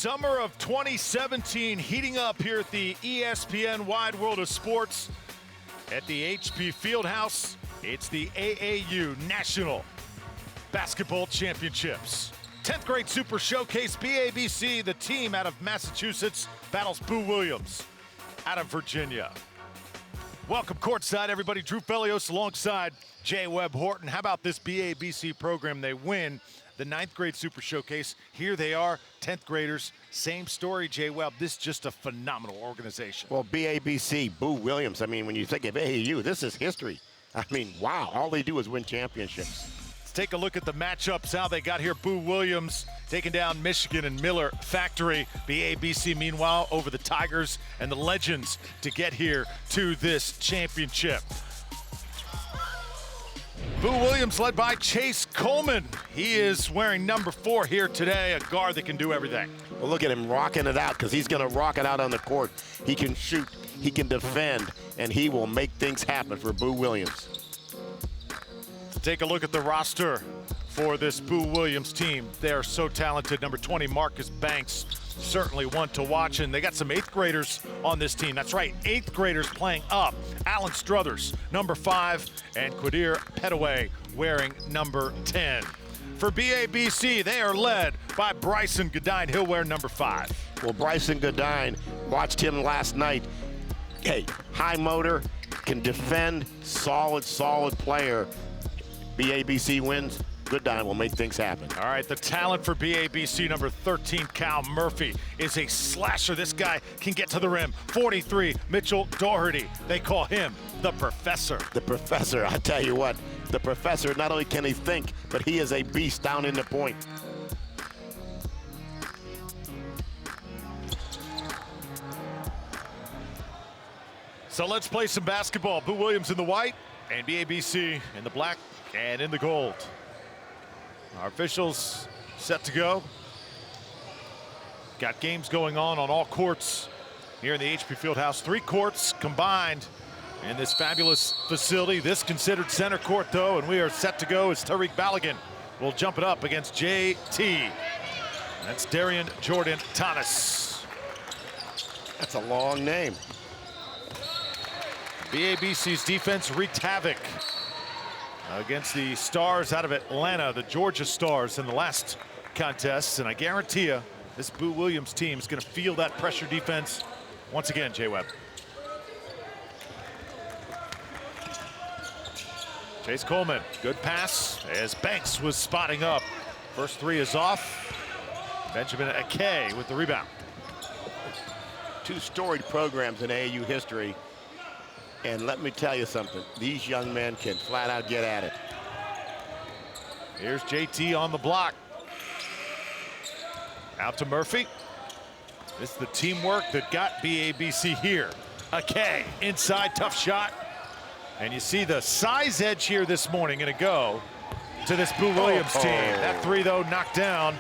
Summer of 2017 heating up here at the ESPN Wide World of Sports at the HP Fieldhouse. It's the AAU National Basketball Championships. 10th grade Super Showcase. BABC, the team out of Massachusetts, battles Boo Williams out of Virginia. Welcome courtside, everybody. Drew Felios alongside J. Webb Horton. How about this BABC program? They win the 9th grade Super Showcase. Here they are, 10th graders. Same story, J. Webb. This is just a phenomenal organization. Well, BABC, Boo Williams. I mean, when you think of AAU, this is history. I mean, wow, all they do is win championships. Let's take a look at the matchups, how they got here. Boo Williams taking down Michigan and Miller Factory. BABC, meanwhile, over the Tigers and the Legends to get here to this championship. Boo Williams led by Chase Coleman. He is wearing number 4 here today, a guard that can do everything. Well, look at him rocking it out, because he's going to rock it out on the court. He can shoot, he can defend, and he will make things happen for Boo Williams. Take a look at the roster for this Boo Williams team. They are so talented. Number 20, Marcus Banks, certainly one to watch. And they got some 8th graders on this team. That's right, 8th graders playing up. Alan Struthers, number 5, and Quadir Petaway wearing number 10. For BABC, they are led by Bryson Godine. He'll wear number 5. Well, Bryson Godine, watched him last night. Hey, high motor, can defend, solid player. BABC wins. Godine will make things happen. All right, the talent for BABC, number 13, Cal Murphy, is a slasher. This guy can get to the rim. 43, Mitchell Doherty. They call him the Professor. The Professor, I tell you what, the Professor, not only can he think, but he is a beast down in the point. So let's play some basketball. Boo Williams in the white and BABC in the black and in the gold. Our officials set to go. Got games going on all courts here in the HP Fieldhouse. 3 courts combined in this fabulous facility. This considered center court, though, and we are set to go as Tariq Balogun will jump it up against JT. That's Darian Jordan Thomas. That's a long name. BABC's defense wreaked havoc against the Stars out of Atlanta, the Georgia Stars, in the last contest. And I guarantee you, this Boo Williams team is going to feel that pressure defense once again, J. Webb. Chase Coleman, good pass as Banks was spotting up. First 3 is off. Benjamin Ake with the rebound. 2 storied programs in AAU history. And let me tell you something, these young men can flat out get at it. Here's JT on the block. Out to Murphy. This is the teamwork that got BABC here. Ake, inside, tough shot. And you see the size edge here this morning gonna go to this Boo Williams team. That 3, though, knocked down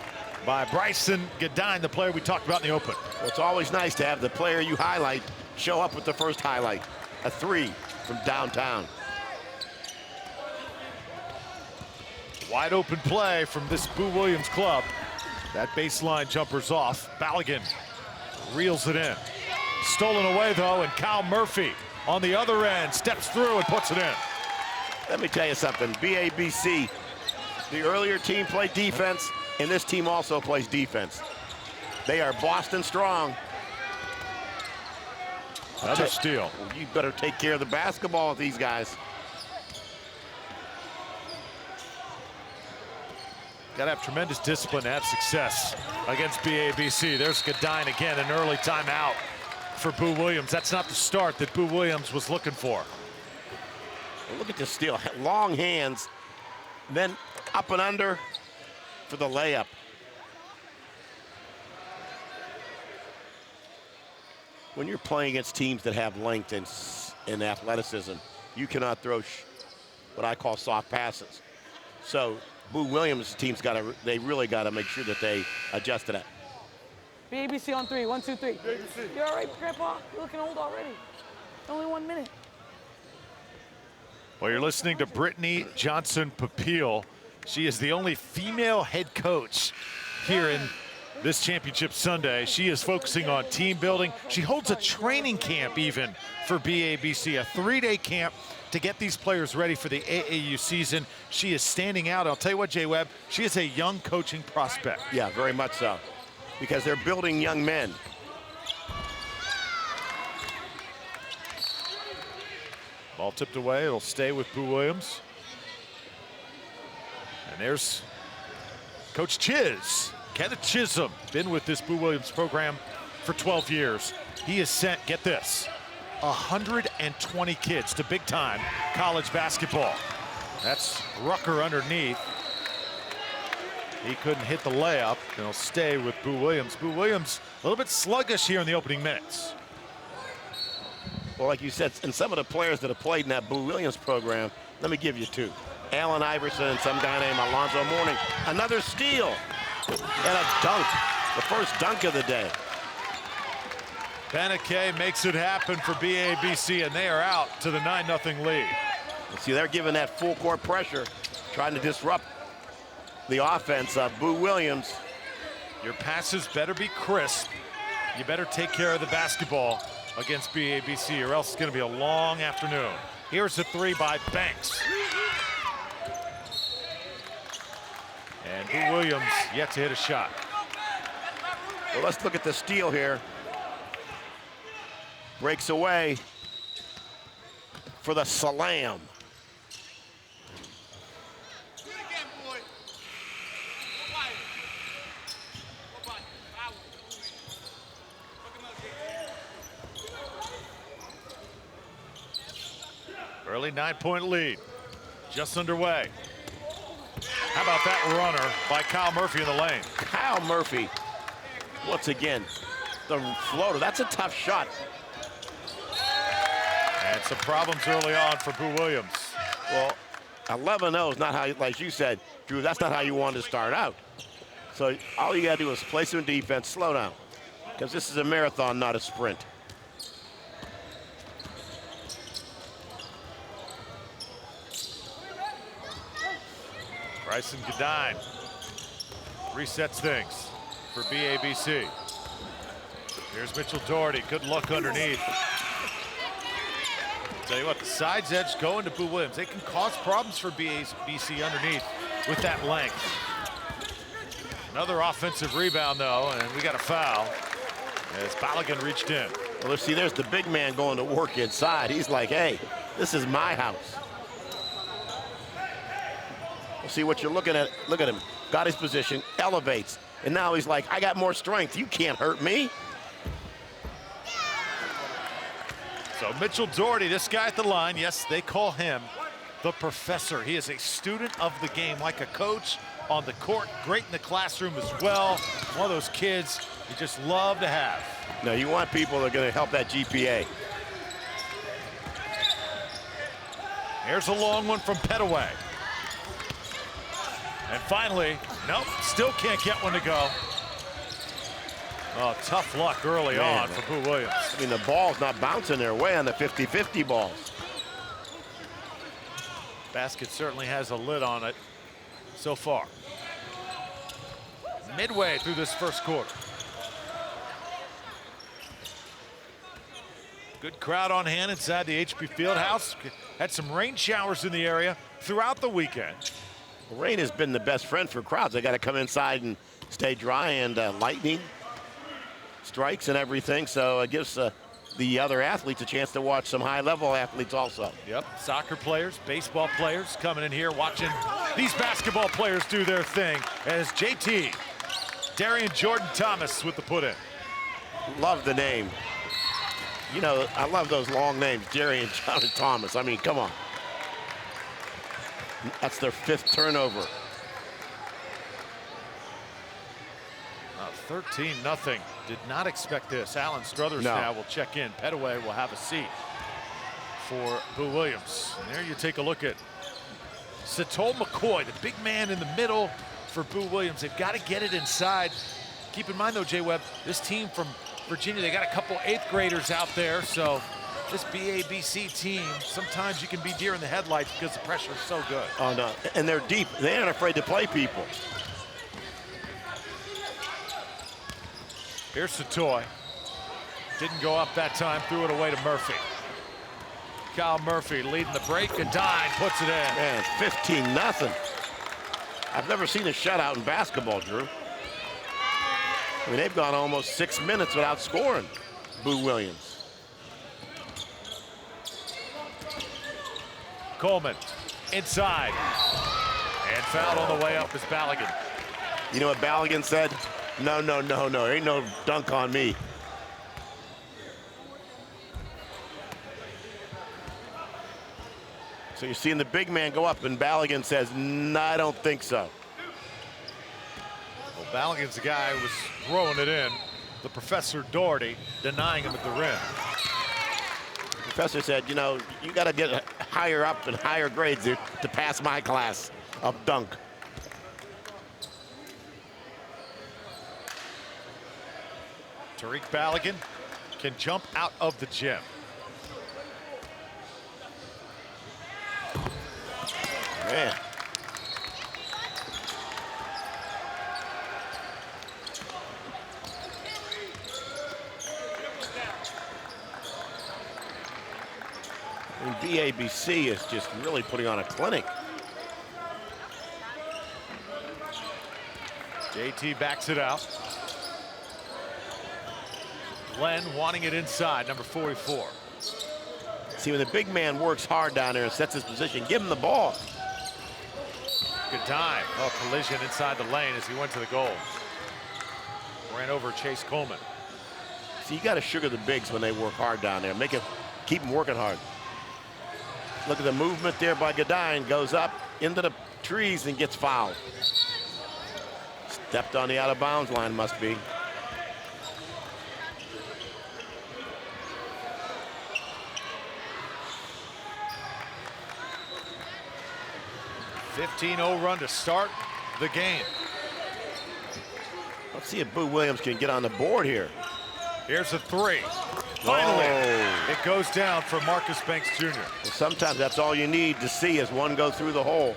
by Bryson Godine, the player we talked about in the open. Well, it's always nice to have the player you highlight show up with the first highlight. A 3 from downtown. Wide open play from this Boo Williams club. That baseline jumper's off. Balogun reels it in. Stolen away, though, and Cal Murphy on the other end steps through and puts it in. Let me tell you something, BABC, the earlier team played defense, and this team also plays defense. They are Boston strong. Another steal. Well, you better take care of the basketball with these guys. Got to have tremendous discipline to have success against BABC. There's Godine again, an early timeout for Boo Williams. That's not the start that Boo Williams was looking for. Well, look at this steal, long hands, then up and under for the layup. When you're playing against teams that have length and athleticism, you cannot throw what I call soft passes. So Boo Williams' team's they really got to make sure that they adjust to that. BABC on 3, 1, 2, 3. ABC. You're all right, Grandpa? You're looking old already. Only 1 minute. Well, you're listening to Brittany Johnson-Papille. She is the only female head coach here in this championship Sunday. She is focusing on team building. She holds a training camp even for BABC, a 3-day camp to get these players ready for the AAU season. She is standing out. I'll tell you what, Jay Webb, she is a young coaching prospect. Yeah, very much so, because they're building young men. Ball tipped away, it'll stay with Boo Williams. And there's Coach Chiz, Kenneth Chisholm, been with this Boo Williams program for 12 years. He has sent, get this, 120 kids to big-time college basketball. That's Rucker underneath. He couldn't hit the layup, and he'll stay with Boo Williams. Boo Williams a little bit sluggish here in the opening minutes. Well, like you said, and some of the players that have played in that Boo Williams program, let me give you two. Allen Iverson and some guy named Alonzo Mourning. Another steal and a dunk, the first dunk of the day. Beneke makes it happen for BABC, and they are out to the 9-0 lead. See, they're giving that full court pressure, trying to disrupt the offense of Boo Williams. Your passes better be crisp. You better take care of the basketball against BABC, or else it's going to be a long afternoon. Here's a three by Banks. And Boo Williams yet to hit a shot. Well, let's look at the steal here. Breaks away for the slam. Early 9-point lead, just underway. How about that runner by Kyle Murphy in the lane? Kyle Murphy, once again, the floater. That's a tough shot. And some problems early on for Boo Williams. Well, 11-0 is not how, like you said, Drew, that's not how you want to start out. So all you got to do is play some defense, slow down, because this is a marathon, not a sprint. Bryson Godine resets things for BABC. Here's Mitchell Doherty, good look underneath. Tell you what, the side's edge going to Boo Williams. They can cause problems for BABC underneath with that length. Another offensive rebound though, and we got a foul as Balogun reached in. Well, let's see, there's the big man going to work inside. He's like, hey, this is my house. We'll see what you're looking at. Look at him. Got his position, elevates. And now he's like, I got more strength. You can't hurt me. So Mitchell Doherty, this guy at the line, yes, they call him the professor. He is a student of the game, like a coach on the court, great in the classroom as well. One of those kids you just love to have. Now, you want people that are going to help that GPA. Here's a long one from Petaway. And finally, nope, still can't get one to go. Oh, tough luck early on for Boo Williams. I mean, the ball's not bouncing their way on the 50-50 balls. Basket certainly has a lid on it so far. Midway through this first quarter. Good crowd on hand inside the HP Fieldhouse. Had some rain showers in the area throughout the weekend. Rain has been the best friend for crowds. They got to come inside and stay dry, and lightning strikes and everything. So it gives the other athletes a chance to watch some high-level athletes also. Yep, soccer players, baseball players coming in here watching these basketball players do their thing as JT, Darian Jordan Thomas with the put-in. Love the name. You know, I love those long names, Darian Jordan Thomas. I mean, come on. That's their 5th turnover. 13-0. Did not expect this. Alan Struthers now will check in. Petaway will have a seat for Boo Williams. And there you take a look at Satol McCoy, the big man in the middle for Boo Williams. They've got to get it inside. Keep in mind, though, Jay Webb, this team from Virginia, they got a couple 8th graders out there, so this BABC team, sometimes you can be deer in the headlights because the pressure is so good. Oh, no, and they're deep. They aren't afraid to play people. Here's the toy. Didn't go up that time, threw it away to Murphy. Kyle Murphy leading the break. Godine puts it in. Man, 15-0. I've never seen a shutout in basketball, Drew. I mean, they've gone almost 6 minutes without scoring. Boo Williams. Coleman inside. And fouled on the way up is Balogun. You know what Balogun said? No, no, no, no. Ain't no dunk on me. So you're seeing the big man go up, and Balogun says, "No, I don't think so." Well, Balogun's the guy who was throwing it in. The Professor Doherty denying him at the rim. The professor said, you know, you got to get higher up and higher grades to pass my class of dunk. Tariq Balogun can jump out of the gym. Man. And BABC is just really putting on a clinic. JT backs it out. Glenn wanting it inside, number 44. See, when the big man works hard down there and sets his position, give him the ball. Good time. Oh, collision inside the lane as he went to the goal. Ran over Chase Coleman. See, you got to sugar the bigs when they work hard down there. Keep them working hard. Look at the movement there by Godine. Goes up into the trees and gets fouled. Stepped on the out of bounds line, must be. .15-0 run to start the game. Let's see if Boo Williams can get on the board here. Here's a three. Finally, Oh. it goes down for Marcus Banks Jr. Well, sometimes that's all you need to see is one go through the hole.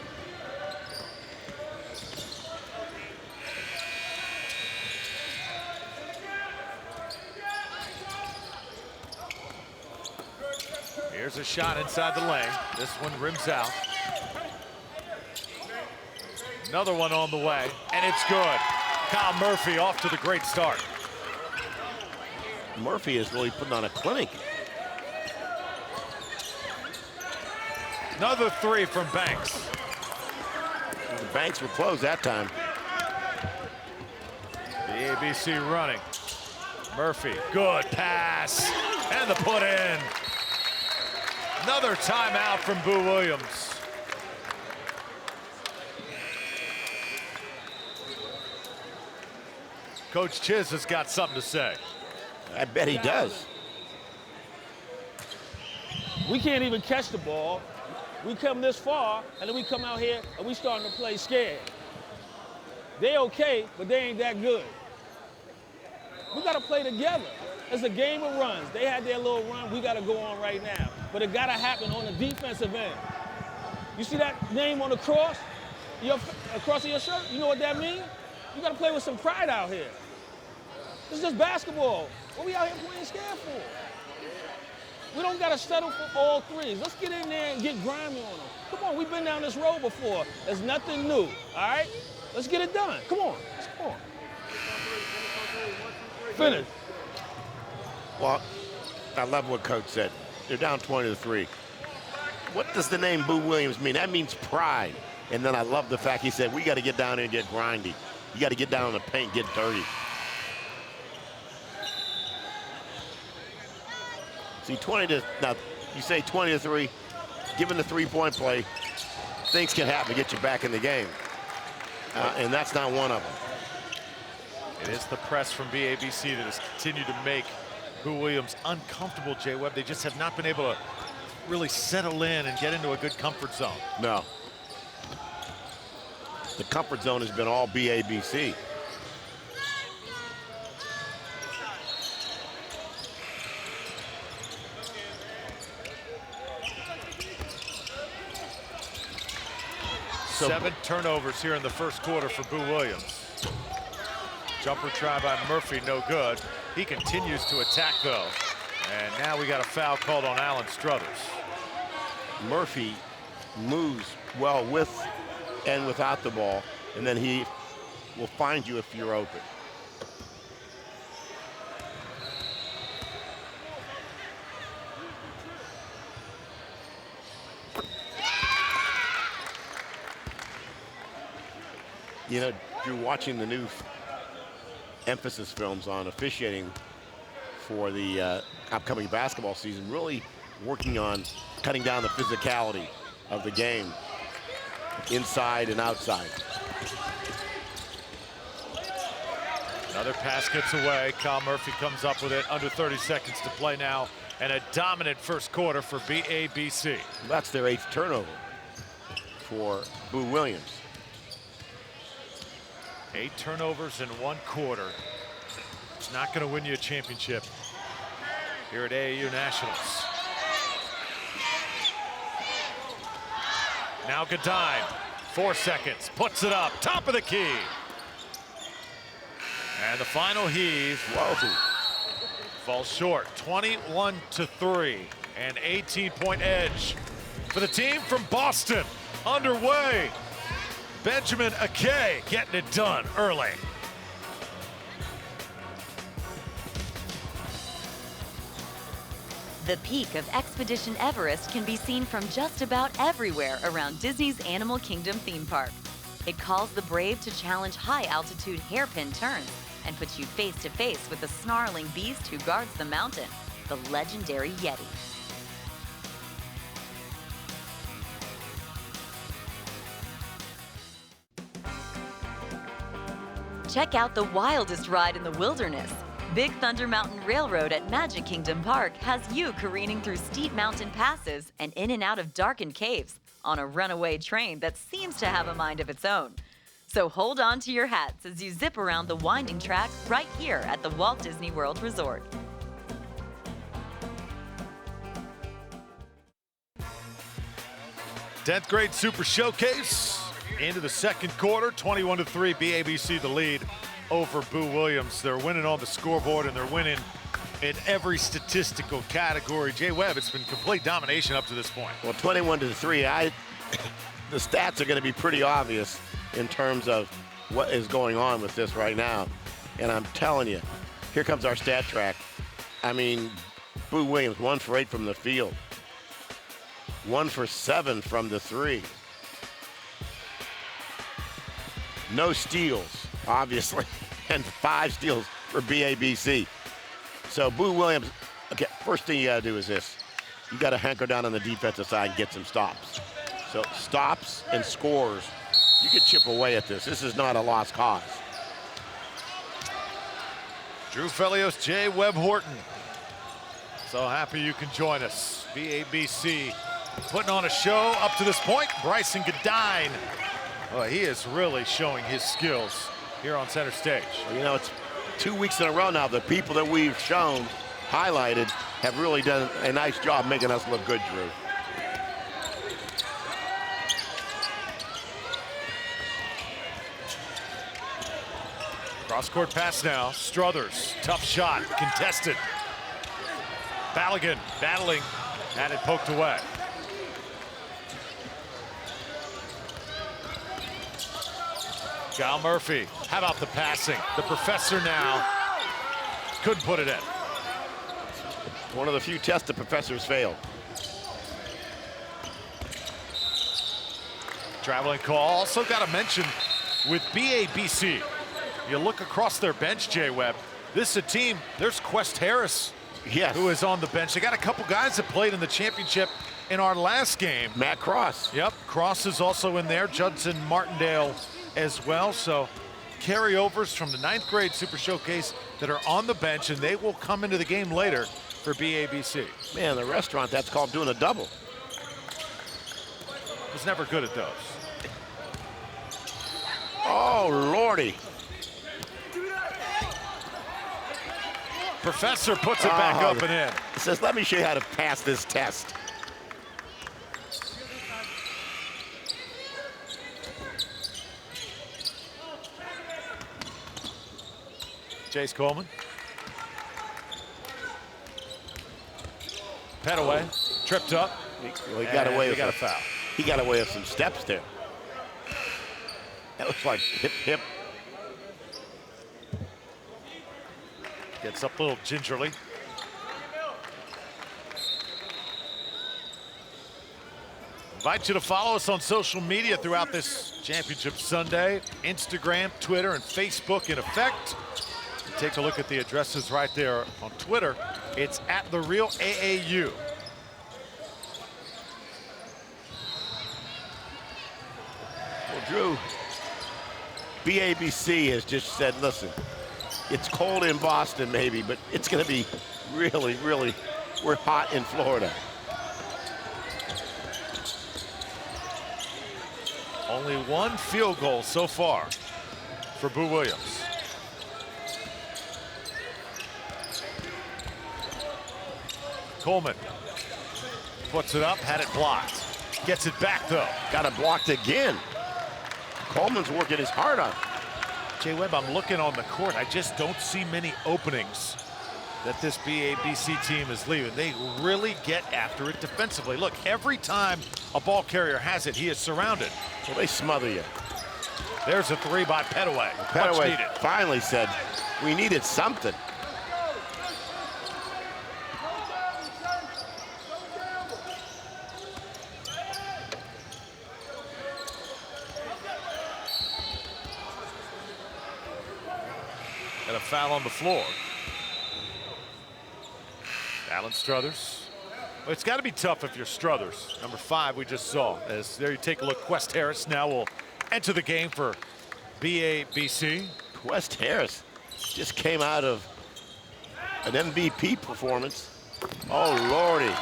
Here's a shot inside the lane. This one rims out. Another one on the way, and it's good. Kyle Murphy off to the great start. Murphy is really putting on a clinic. Another three from Banks. The Banks were closed that time. The ABC running. Murphy, good pass, and the put in. Another timeout from Boo Williams. Coach Chiz has got something to say. I bet he does. We can't even catch the ball. We come this far, and then we come out here, and we starting to play scared. They okay, but they ain't that good. We got to play together. It's a game of runs. They had their little run. We got to go on right now. But it got to happen on the defensive end. You see that name on the cross? Across of your shirt? You know what that means? You got to play with some pride out here. This is just basketball. What we out here playing scared for? We don't got to settle for all threes. Let's get in there and get grimy on them. Come on, we've been down this road before. There's nothing new, all right? Let's get it done. Come on, let's go on. Finish. Well, I love what Coach said. They're down 20-3. What does the name Boo Williams mean? That means pride. And then I love the fact he said, we got to get down there and get grindy. You got to get down in the paint, get dirty. See, now you say 20-3, given the three-point play, things can happen to get you back in the game. And that's not one of them. It is the press from BABC that has continued to make Boo Williams uncomfortable, Jay Webb. They just have not been able to really settle in and get into a good comfort zone. No. The comfort zone has been all BABC. So 7 turnovers here in the first quarter for Boo Williams. Jumper try by Murphy, no good. He continues to attack, though. And now we got a foul called on Alan Struthers. Murphy moves well with and without the ball, and then he will find you if you're open. You know, Drew, watching the new emphasis films on officiating for the upcoming basketball season, really working on cutting down the physicality of the game, inside and outside. Another pass gets away. Kyle Murphy comes up with it. Under 30 seconds to play now. And a dominant first quarter for BABC. That's their 8th turnover for Boo Williams. 8 turnovers in 1 quarter. It's not going to win you a championship here at AAU Nationals. Now Godine, 4 seconds, puts it up, top of the key. And the final heave, Whoa. falls short, 21-3, an 18-point edge for the team from Boston. Underway, Benjamin Akay getting it done early. The peak of Expedition Everest can be seen from just about everywhere around Disney's Animal Kingdom theme park. It calls the brave to challenge high-altitude hairpin turns and puts you face-to-face with the snarling beast who guards the mountain, the legendary Yeti. Check out the wildest ride in the wilderness. Big Thunder Mountain Railroad at Magic Kingdom Park has you careening through steep mountain passes and in and out of darkened caves on a runaway train that seems to have a mind of its own. So hold on to your hats as you zip around the winding track right here at the Walt Disney World Resort. Tenth grade Super Showcase into the second quarter, 21-3, BABC the lead over Boo Williams. They're winning on the scoreboard and they're winning in every statistical category. Jay Webb, it's been complete domination up to this point. Well, 21-3, the stats are going to be pretty obvious in terms of what is going on with this right now. And I'm telling you, here comes our stat track. I mean, Boo Williams, 1 for 8 from the field. 1 for 7 from the 3. No steals, obviously, and 5 steals for BABC. So Boo Williams, okay, first thing you gotta do is this. You gotta hunker down on the defensive side and get some stops. So stops and scores, you can chip away at this. This is not a lost cause. Drew Felios, Jay Webb Horton. So happy you can join us. BABC putting on a show up to this point. Bryson Godine. Well, he is really showing his skills here on center stage. You know, it's 2 weeks in a row now. The people that we've shown, highlighted, have really done a nice job making us look good, Drew. Cross-court pass now. Struthers, tough shot, contested. Balogun battling, had it poked away. Kyle Murphy, how about the passing? The professor now couldn't put it in. One of the few tests the professors failed. Traveling call. Also got to mention with BABC, you look across their bench, Jay Webb. This is a team, there's Quest Harris, Yes. who is on the bench. They got a couple guys that played in the championship in our last game. Matt Cross. Yep, Cross is also in there. Judson Martindale as well. So carryovers from the 9th grade Super Showcase that are on the bench, and they will come into the game later for BABC. Man, the restaurant, that's called doing a double. Was never good at those. Oh, Lordy. Professor puts it back up and in. Says, let me show you how to pass this test. Chase Coleman. Petaway, tripped up. Well, he got away with a foul. He got away with some steps there. That was like hip, hip. Gets up a little gingerly. Invite you to follow us on social media throughout this championship Sunday. Instagram, Twitter, and Facebook in effect. Take a look at the addresses right there on Twitter. It's at The Real AAU. Well, Drew, BABC has just said, listen, it's cold in Boston maybe, but it's going to be really, really, we're hot in Florida. Only one field goal so far for Boo Williams. Coleman puts it up, had it blocked. Gets it back though. Got it blocked again. Coleman's working his heart on. Jay Webb, I'm looking on the court. I just don't see many openings that this BABC team is leaving. They really get after it defensively. Look, every time a ball carrier has it, he is surrounded. Well, they smother you. There's a three by Petaway. Much needed. Finally said, we needed something. And a foul on the floor. Alan Struthers. Well, it's got to be tough if you're Struthers. Number 5 we just saw. As there you take a look, Quest Harris now will enter the game for BABC. Quest Harris just came out of an MVP performance. Oh, Lordy.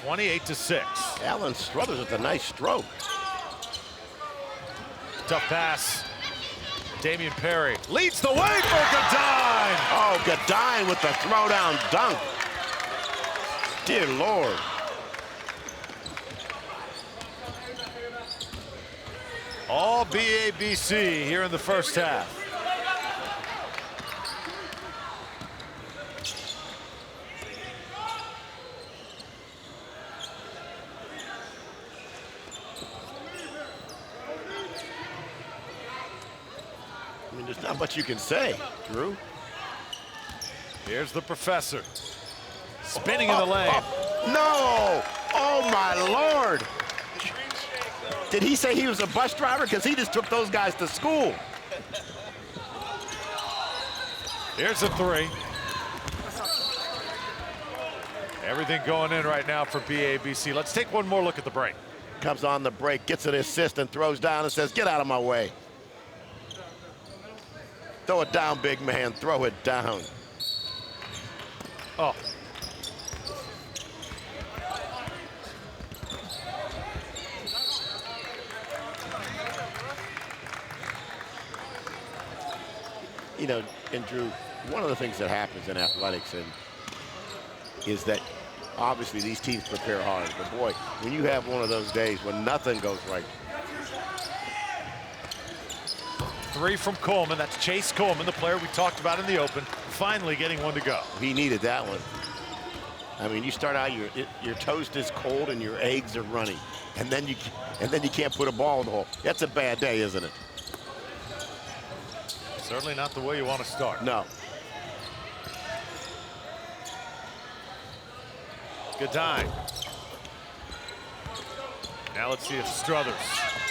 (28-6). Alan Struthers with a nice stroke. Tough pass. Damian Perry leads the way for Godine. Oh, Godine with the throwdown dunk. Dear Lord. All BABC here in the first half. I mean, there's not much you can say, Drew. Here's the professor. Spinning in the lane. No! Oh, my Lord. Did he say he was a bus driver? Because he just took those guys to school. Here's a three. Everything going in right now for BABC. Let's take one more look at the break. Comes on the break, gets an assist, and throws down and says, get out of my way. Throw it down, big man. Throw it down. Oh. You know, and Drew, one of the things that happens in athletics is that obviously these teams prepare hard. But boy, when you have one of those days when nothing goes right. Three from Coleman. That's Chase Coleman, the player we talked about in the open, finally getting one to go. He needed that one. I mean, you start out, your toast is cold and your eggs are runny, and then you can't put a ball in the hole. That's a bad day, isn't it? Certainly not the way you want to start. No. Godine. Now let's see if Struthers,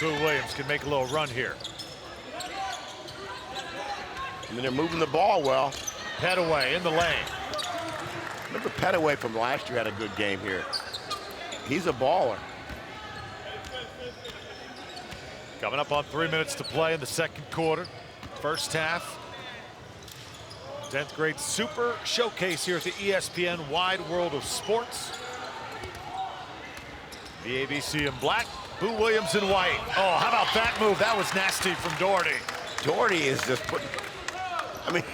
Boo Williams can make a little run here. I mean, they're moving the ball well. Petaway in the lane. Remember Petaway from last year had a good game here. He's a baller. Coming up on 3 minutes to play in the second quarter. First half. 10th grade Super Showcase here at the ESPN Wide World of Sports. The ABC in black, Boo Williams in white. Oh, how about that move? That was nasty from Doherty. Doherty is just putting, I mean,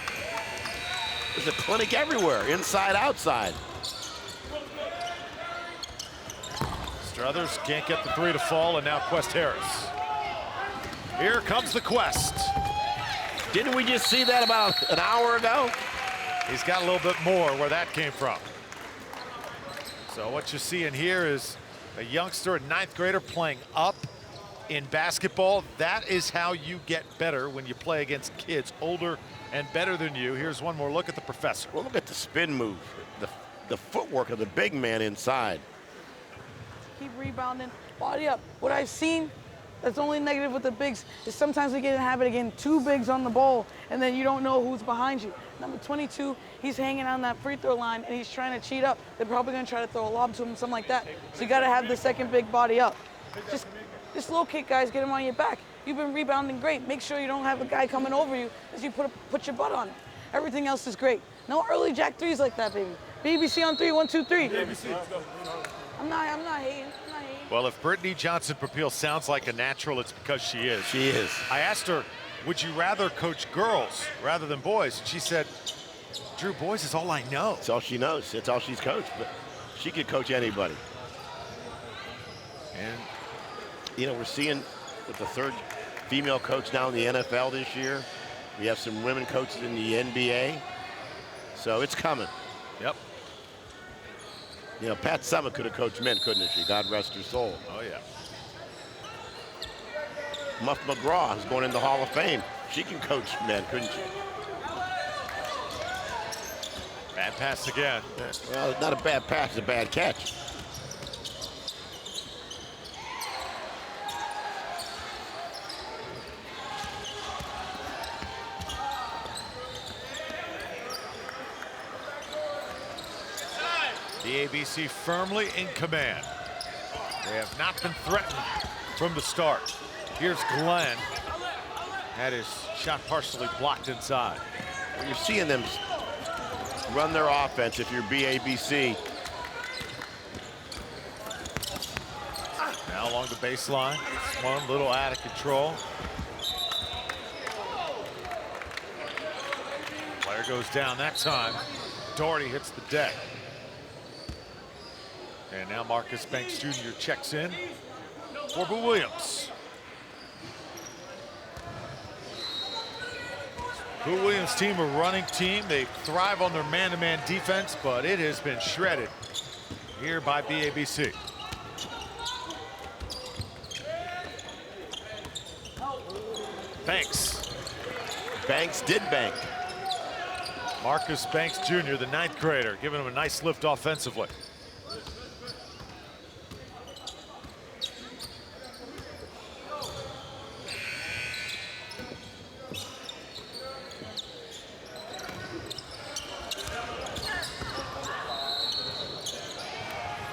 there's a clinic everywhere, inside, outside. Struthers can't get the three to fall, and now Quest Harris. Here comes the quest. Didn't we just see that about an hour ago? He's got a little bit more where that came from. So what you're seeing here is a youngster, a 9th grader, playing up in basketball. That is how you get better when you play against kids older and better than you. Here's one more look at the professor. Well, look at the spin move, the footwork of the big man inside. Keep rebounding, body up. What I've seen that's only negative with the bigs is sometimes we get in the habit of getting 2 bigs on the ball, and then you don't know who's behind you. Number 22, he's hanging on that free throw line, and he's trying to cheat up. They're probably going to try to throw a lob to him, something like that. So you got to have the second big body up. Just locate guys, get him on your back. You've been rebounding great. Make sure you don't have a guy coming over you as you put your butt on it. Everything else is great. No early jack threes like that, baby. BABC on 3, 1, 2, 3. I'm not hating. Well, if Brittany Johnson-Papil sounds like a natural, it's because she is. She is. I asked her, would you rather coach girls rather than boys? And she said, Drew, boys is all I know. It's all she knows. It's all she's coached. But she could coach anybody. And, you know, we're seeing with the 3rd female coach now in the NFL this year. We have some women coaches in the NBA. So it's coming. Yep. You know, Pat Summitt could have coached men, couldn't she? God rest her soul. Oh, yeah. Muff McGraw is going into the Hall of Fame. She can coach men, couldn't she? Bad pass again. Yeah. Well, it's not a bad pass, it's a bad catch. The ABC firmly in command. They have not been threatened from the start. Here's Glenn. Had his shot partially blocked inside. Well, you're seeing them run their offense if you're BABC. Now along the baseline. This one little out of control. Player goes down that time. Doherty hits the deck. And now Marcus Banks Jr. checks in for Boo Williams. Boo Williams' team, a running team. They thrive on their man-to-man defense, but it has been shredded here by BABC. Banks. Banks did bank. Marcus Banks Jr., the 9th grader, giving him a nice lift offensively.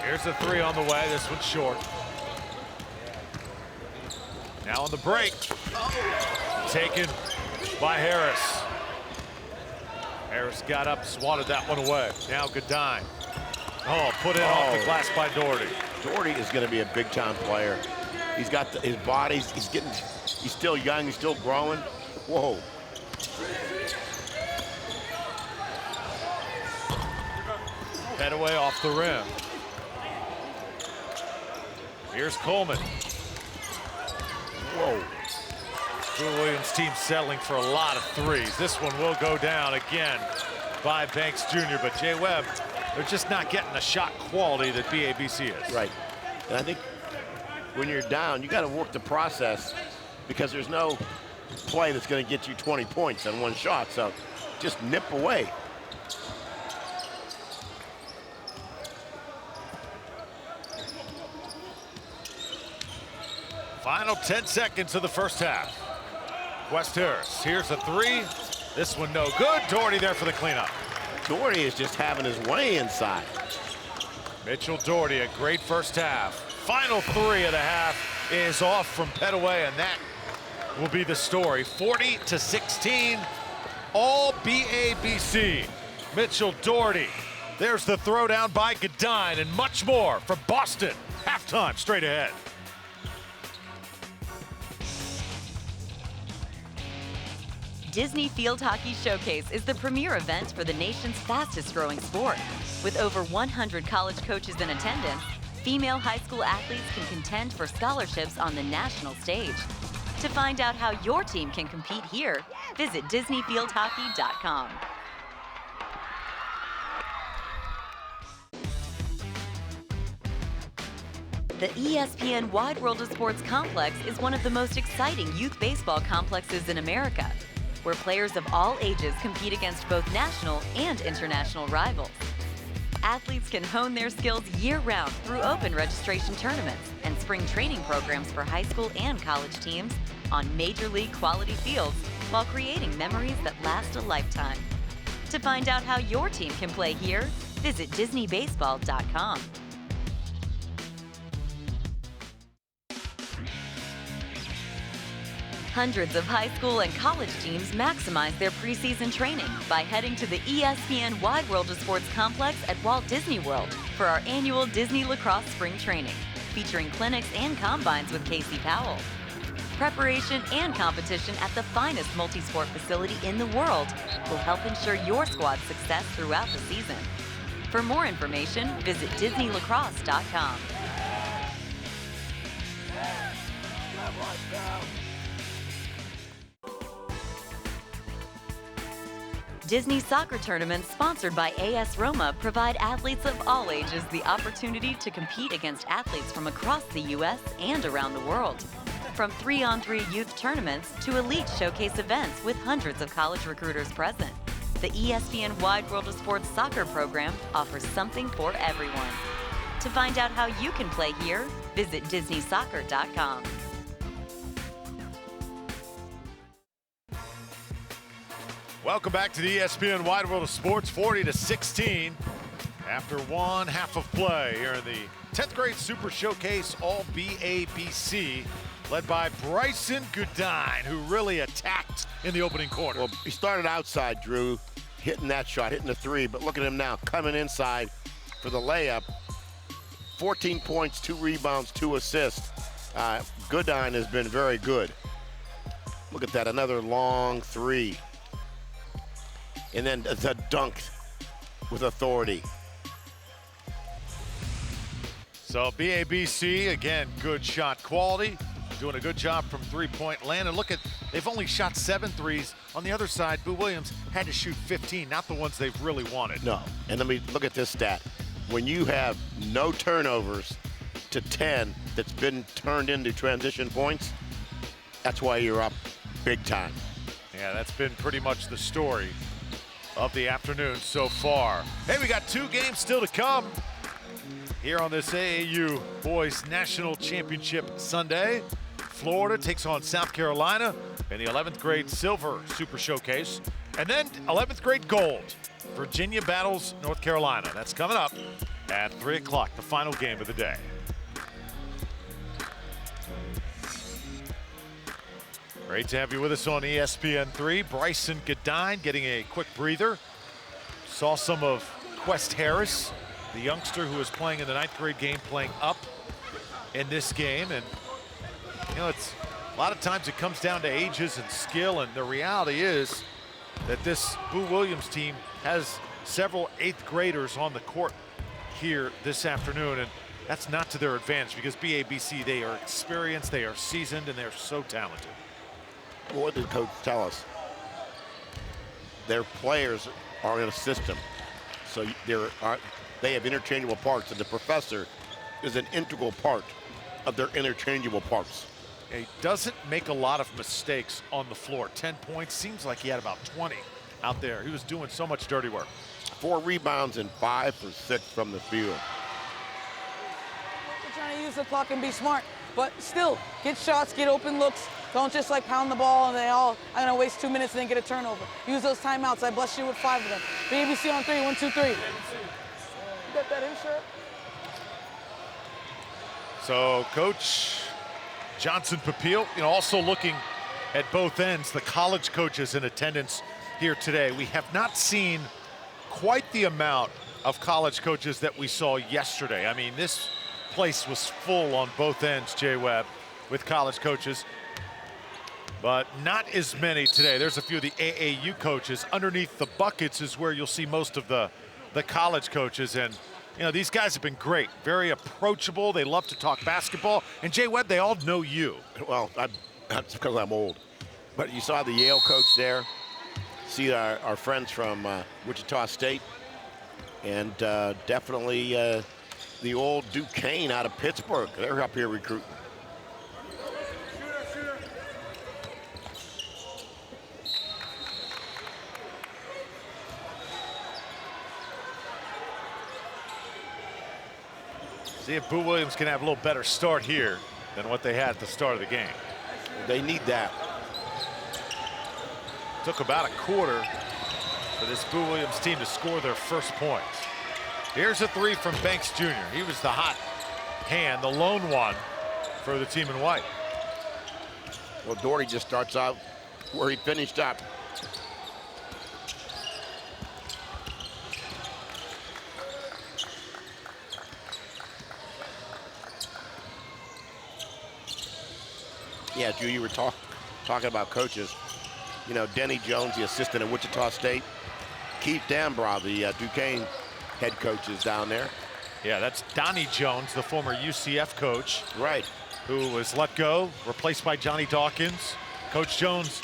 Here's a 3 on the way. This one's short. Now on the break. Taken by Harris. Harris got up, swatted that one away. Now Godine. Oh, put in off the glass by Doherty. Doherty is going to be a big-time player. He's got his body. He's still young. He's still growing. Whoa. Head away off the rim. Here's Coleman. Whoa. Boo Williams' team settling for a lot of 3s. This one will go down again by Banks Jr. But Jay Webb, they're just not getting the shot quality that BABC is. Right. And I think when you're down, you got to work the process because there's no play that's going to get you 20 points on one shot. So just nip away. Final 10 seconds of the first half. West Harris, here's a 3. This one no good. Doherty there for the cleanup. Doherty is just having his way inside. Mitchell Doherty, a great first half. Final 3 of the half is off from Petaway, and that will be the story. 40-16, all BABC. Mitchell Doherty. There's the throwdown by Godine, and much more from Boston. Halftime straight ahead. Disney Field Hockey Showcase is the premier event for the nation's fastest-growing sport. With over 100 college coaches in attendance, female high school athletes can contend for scholarships on the national stage. To find out how your team can compete here, visit DisneyFieldHockey.com. The ESPN Wide World of Sports complex is one of the most exciting youth baseball complexes in America, where players of all ages compete against both national and international rivals. Athletes can hone their skills year-round through open registration tournaments and spring training programs for high school and college teams on major league quality fields while creating memories that last a lifetime. To find out how your team can play here, visit DisneyBaseball.com. Hundreds of high school and college teams maximize their preseason training by heading to the ESPN Wide World of Sports complex at Walt Disney World for our annual Disney Lacrosse Spring Training, featuring clinics and combines with Casey Powell. Preparation and competition at the finest multi-sport facility in the world will help ensure your squad's success throughout the season. For more information, visit DisneyLacrosse.com. Disney soccer tournaments sponsored by AS Roma provide athletes of all ages the opportunity to compete against athletes from across the U.S. and around the world. From 3-on-3 youth tournaments to elite showcase events with hundreds of college recruiters present, the ESPN Wide World of Sports soccer program offers something for everyone. To find out how you can play here, visit DisneySoccer.com. Welcome back to the ESPN Wide World of Sports, 40-16 after one half of play here in the 10th grade Super Showcase All BABC, led by Bryson Goodine, who really attacked in the opening quarter. Well, he started outside, Drew, hitting that shot, hitting the three, but look at him now coming inside for the layup. 14 points, 2 rebounds, 2 assists. Goodine has been very good. Look at that, another long three. And then the dunk with authority. So BABC, again, good shot quality, doing a good job from three-point land. And look at, they've only shot 7 threes. On the other side, Boo Williams had to shoot 15, not the ones they've really wanted. No, and let me look at this stat. When you have no turnovers to 10 that's been turned into transition points, that's why you're up big time. Yeah, that's been pretty much the story of the afternoon so far. Hey, we got 2 games still to come here on this AAU Boys National Championship Sunday. Florida takes on South Carolina in the 11th grade Silver Super Showcase. And then 11th grade Gold, Virginia battles North Carolina. That's coming up at 3 o'clock, the final game of the day. Great to have you with us on ESPN3. Bryson Goodine getting a quick breather. Saw some of Quest Harris, the youngster who was playing in the 9th grade game, playing up in this game. And, you know, it's a lot of times it comes down to ages and skill. And the reality is that this Boo Williams team has several 8th graders on the court here this afternoon. And that's not to their advantage because BABC, they are experienced, they are seasoned, and they're so talented. What did coach tell us? Their players are in a system, so they have interchangeable parts, and the professor is an integral part of their interchangeable parts. He doesn't make a lot of mistakes on the floor. 10 points, seems like he had about 20 out there. He was doing so much dirty work. 4 rebounds and 5 for 6 from the field. We're trying to use the clock and be smart, but still, get shots, get open looks. Don't just like pound the ball and I'm gonna waste 2 minutes and then get a turnover. Use those timeouts. I blessed you with 5 of them. BABC on 3, 1, 2, 3. You got that in, shirt? So Coach Johnson Papil, you know, also looking at both ends, the college coaches in attendance here today. We have not seen quite the amount of college coaches that we saw yesterday. I mean, this place was full on both ends, Jay Webb, with college coaches. But not as many today. There's a few of the AAU coaches. Underneath the buckets is where you'll see most of the college coaches. And, you know, these guys have been great, very approachable. They love to talk basketball. And Jay Webb, they all know you. Well, That's because I'm old. But you saw the Yale coach there. See our friends from Wichita State. And definitely the old Duquesne out of Pittsburgh. They're up here recruiting. See if Boo Williams can have a little better start here than what they had at the start of the game. They need that. Took about a quarter for this Boo Williams team to score their first points. Here's a three from Banks Jr. He was the hot hand, the lone one for the team in white. Well, Doherty just starts out where he finished up. Yeah, Drew, you were talking about coaches. You know, Denny Jones, the assistant at Wichita State. Keith Dambrau, the Duquesne head coach, is down there. Yeah, that's Donnie Jones, the former UCF coach. Right. Who was let go, replaced by Johnny Dawkins. Coach Jones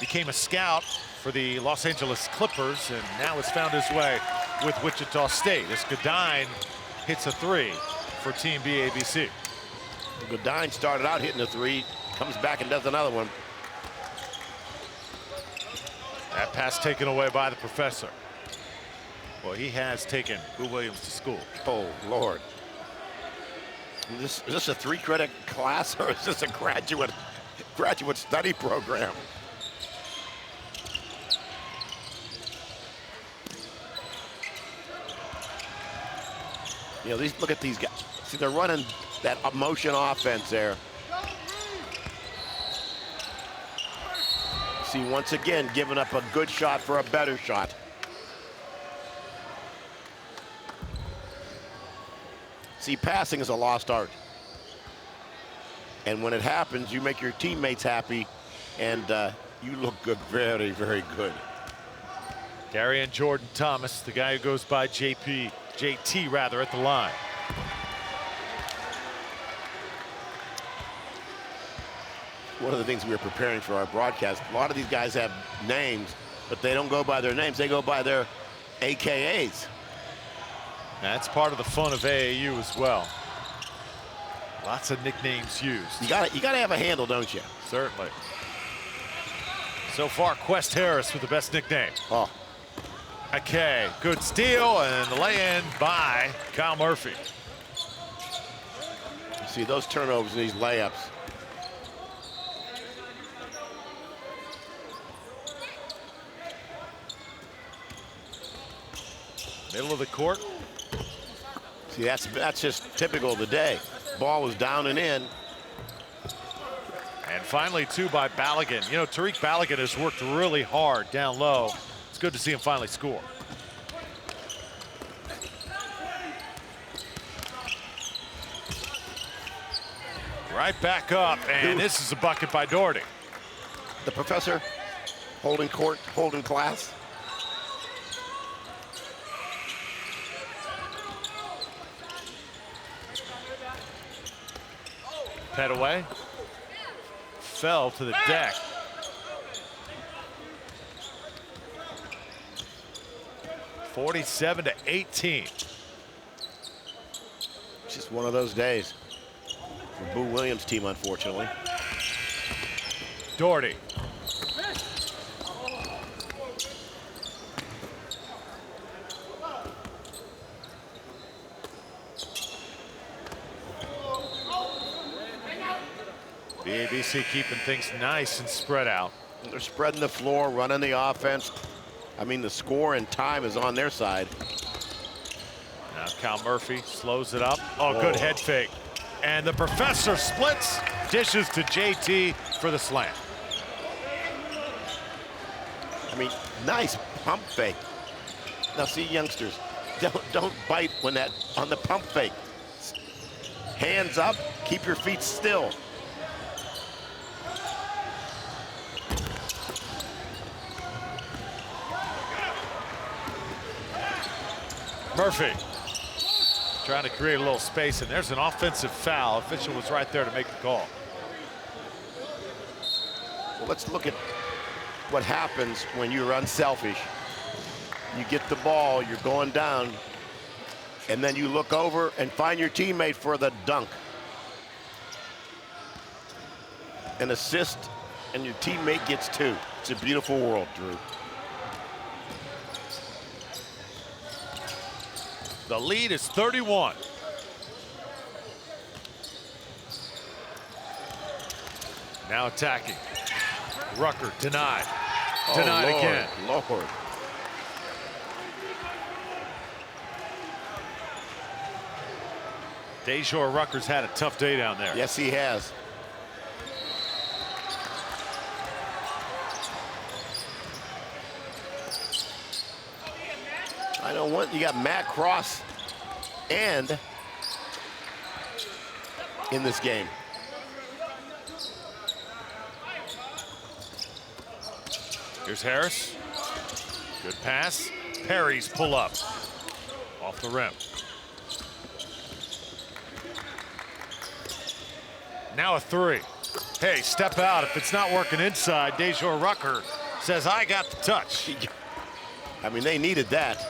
became a scout for the Los Angeles Clippers and now has found his way with Wichita State. As Godine hits a three for Team BABC. Godine started out hitting a three, comes back and does another one. That pass taken away by the professor. Well, he has taken Boo Williams to school. Oh, Lord. Is this a 3-credit class or is this a graduate study program? You know, look at these guys. See, they're running that motion offense there. See, once again, giving up a good shot for a better shot. See, passing is a lost art. And when it happens, you make your teammates happy, and you look good, very, very good. Darian Jordan Thomas, the guy who goes by JT at the line. One of the things we were preparing for our broadcast, a lot of these guys have names, but they don't go by their names, they go by their AKAs. That's part of the fun of AAU as well. Lots of nicknames used. You gotta have a handle, don't you? Certainly. So far, Quest Harris with the best nickname. Oh. Okay, good steal and the lay-in by Kyle Murphy. See those turnovers and these layups. Middle of the court. See, that's just typical of the day. Ball was down and in. And finally, two by Balogun. You know, Tariq Balogun has worked really hard down low. It's good to see him finally score. Right back up, and this is a bucket by Doherty. The professor holding court, holding class. Head away. Fell to the deck. (47-18). Just one of those days for Boo Williams' team, unfortunately. Doherty. BABC keeping things nice and spread out. They're spreading the floor, running the offense. I mean, the score and time is on their side. Now Kyle Murphy slows it up. Oh, good head fake. And the professor splits, dishes to JT for the slam. I mean, nice pump fake. Now see, youngsters, don't bite when on the pump fake. Hands up, keep your feet still. Murphy trying to create a little space, and there's an offensive foul. Official was right there to make the call. Well, let's look at what happens when you're unselfish. You get the ball, you're going down, and then you look over and find your teammate for the dunk. An assist, and your teammate gets 2. It's a beautiful world, Drew. The lead is 31. Now attacking. Rucker denied. Denied Lord, again. Lord. Dejor Rucker's had a tough day down there. Yes, he has. I don't want, you got Matt Cross and in this game. Here's Harris. Good pass. Perry's pull up. Off the rim. Now a 3. Hey, step out. If it's not working inside, Dejor Rucker says, I got the touch. I mean, they needed that.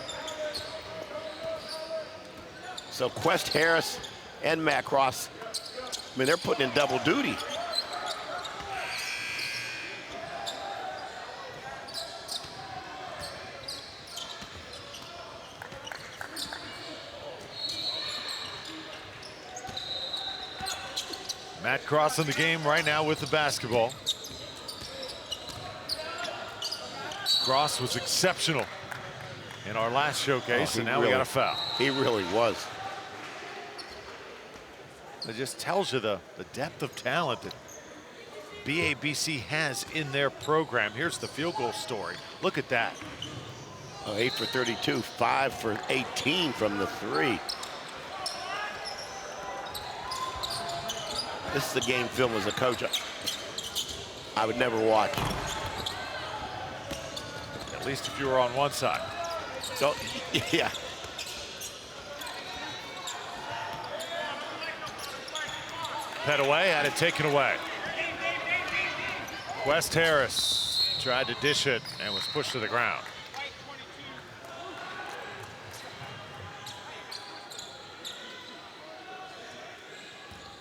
So Quest, Harris, and Matt Cross, I mean, they're putting in double duty. Matt Cross in the game right now with the basketball. Cross was exceptional in our last showcase, and now we got a foul. He really was. It just tells you the depth of talent that BABC has in their program. Here's the field goal story. Look at that. 8 for 32, 5 for 18 from the 3. This is the game film as a coach I would never watch. At least if you were on one side. So, yeah. Head away, had it taken away. West Harris tried to dish it and was pushed to the ground.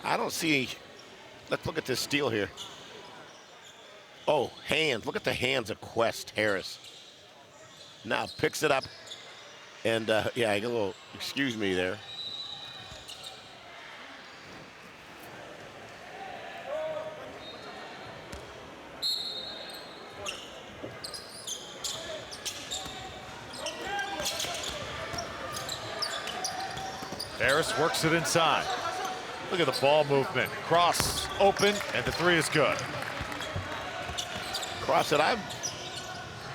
I don't see, let's look at this steal here. Oh, hands, look at the hands of Quest Harris. Now picks it up, and yeah, I get a little, excuse me there. Harris works it inside. Look at the ball movement. Cross open, and the 3 is good. Cross it, I've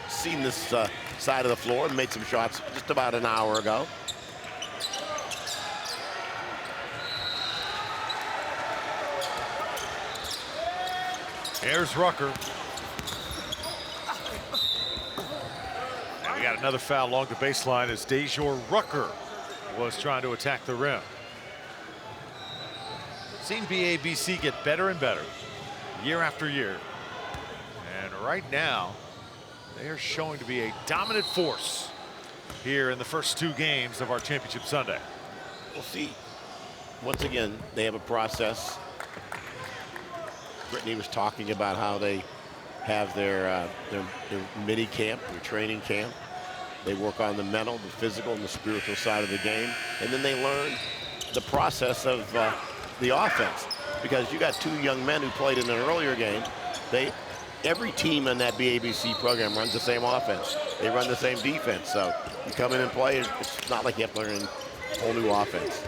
seen this side of the floor and made some shots just about an hour ago. Here's Rucker. And we got another foul along the baseline as Dejor Rucker was trying to attack the rim. Seen BABC get better and better year after year. And right now, they are showing to be a dominant force here in the first 2 games of our championship Sunday. We'll see. Once again, they have a process. Brittany was talking about how they have their mini camp, their training camp. They work on the mental, the physical, and the spiritual side of the game. And then they learn the process of the offense. Because you got 2 young men who played in an earlier game. Every team in that BABC program runs the same offense. They run the same defense. So you come in and play, it's not like you have to learn a whole new offense.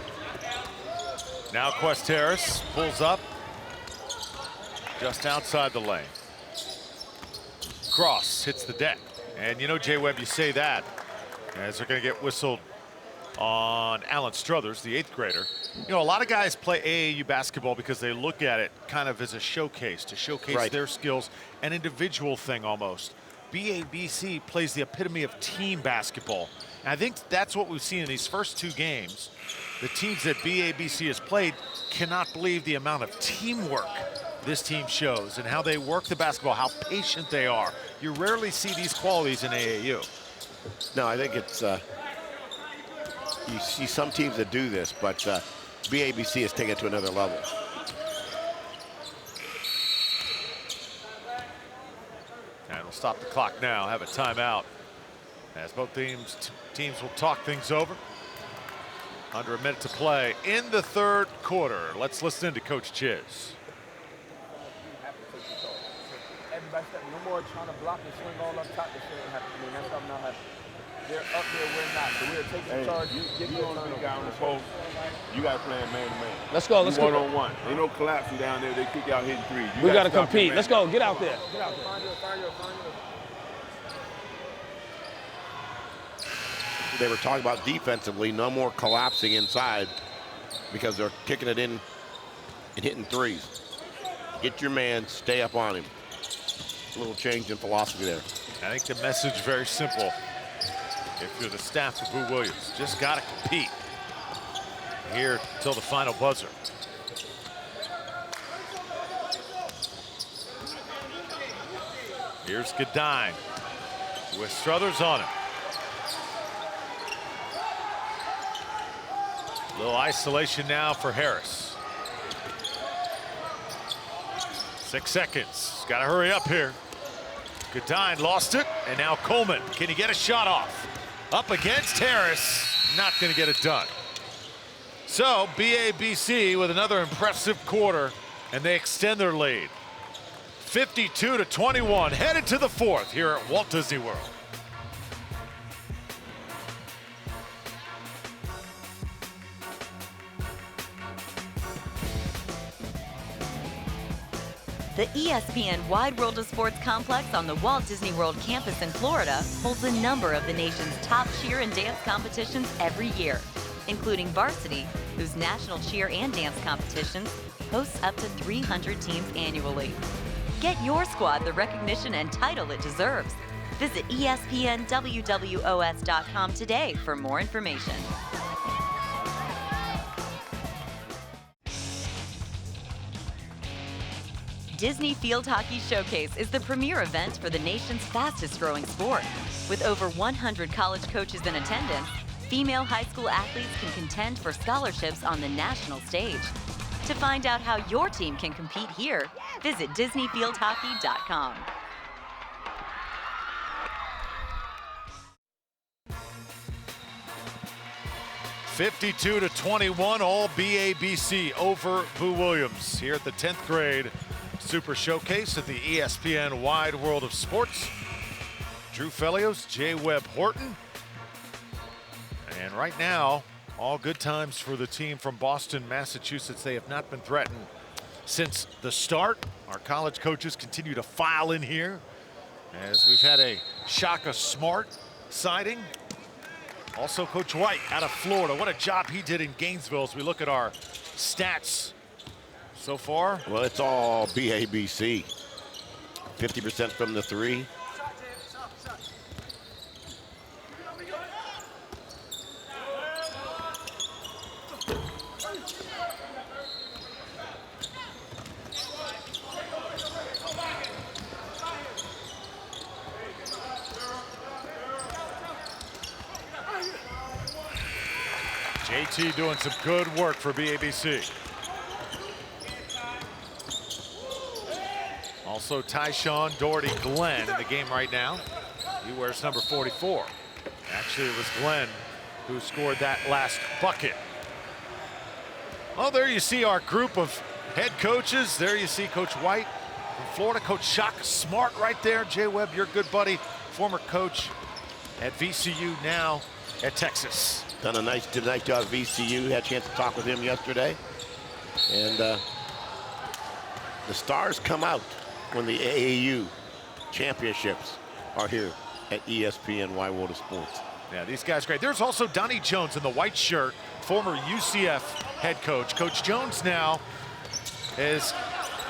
Now Quest Harris pulls up just outside the lane. Cross hits the deck. And you know, Jay Webb, you say that as they're going to get whistled on Alan Struthers, the 8th grader. You know, a lot of guys play AAU basketball because they look at it kind of as a showcase, to showcase their skills, an individual thing almost. BABC plays the epitome of team basketball. And I think that's what we've seen in these first 2 games. The teams that BABC has played cannot believe the amount of teamwork this team shows and how they work the basketball, how patient they are. You rarely see these qualities in AAU. No, I think it's, you see some teams that do this, but BABC has taken it to another level. And we'll stop the clock now, have a timeout, as both teams will talk things over. Under a minute to play in the third quarter. Let's listen to Coach Chiz. Everybody step, no more trying to block and swing all up top. That shouldn't happen. I mean, that's something not happening. They're up there, we're not. So we're taking charge. Get you on the guy on the post. You got to play man-to-man. Let's go. Let's go. One-on-one. Ain't no collapsing down there. They kick out hitting threes. We got to compete. Let's go. Get out there. Get out there. Find your. They were talking about defensively, no more collapsing inside because they're kicking it in and hitting threes. Get your man, stay up on him. A little change in philosophy there. I think the message very simple. If you're the staff of Boo Williams, just got to compete here till the final buzzer. Here's Godine with Struthers on him. Little isolation now for Harris. 6 seconds. Got to hurry up here. Godine lost it, and now Coleman. Can he get a shot off? Up against Harris. Not going to get it done. So BABC with another impressive quarter, and they extend their lead. 52-21, headed to the fourth here at Walt Disney World. The ESPN Wide World of Sports complex on the Walt Disney World campus in Florida holds a number of the nation's top cheer and dance competitions every year, including varsity, whose national cheer and dance competitions hosts up to 300 teams annually. Get your squad the recognition and title it deserves. Visit ESPNWWOS.com today for more information. Disney Field Hockey Showcase is the premier event for the nation's fastest-growing sport. With over 100 college coaches in attendance, female high school athletes can contend for scholarships on the national stage. To find out how your team can compete here, visit DisneyFieldHockey.com. (52-21), all BABC over Boo Williams here at the 10th grade Super Showcase at the ESPN Wide World of Sports. Drew Felios, J. Webb Horton. And right now, all good times for the team from Boston, Massachusetts. They have not been threatened since the start. Our college coaches continue to file in here as we've had a Shaka Smart sighting. Also, Coach White out of Florida. What a job he did in Gainesville as we look at our stats so far. Well, it's all BABC. 50% from the three. JT doing some good work for BABC. Also Tyshawn Doherty Glenn in the game right now. He wears number 44. Actually, it was Glenn who scored that last bucket. Well, there you see our group of head coaches. There you see Coach White from Florida, Coach Shaka Smart right there. Jay Webb, your good buddy, former coach at VCU, now at Texas. Did a nice job at VCU. Had a chance to talk with him yesterday. And the stars come out when the AAU championships are here at ESPN Wide World of Sports. Yeah, these guys great. There's also Donnie Jones in the white shirt, former UCF head coach. Coach Jones now is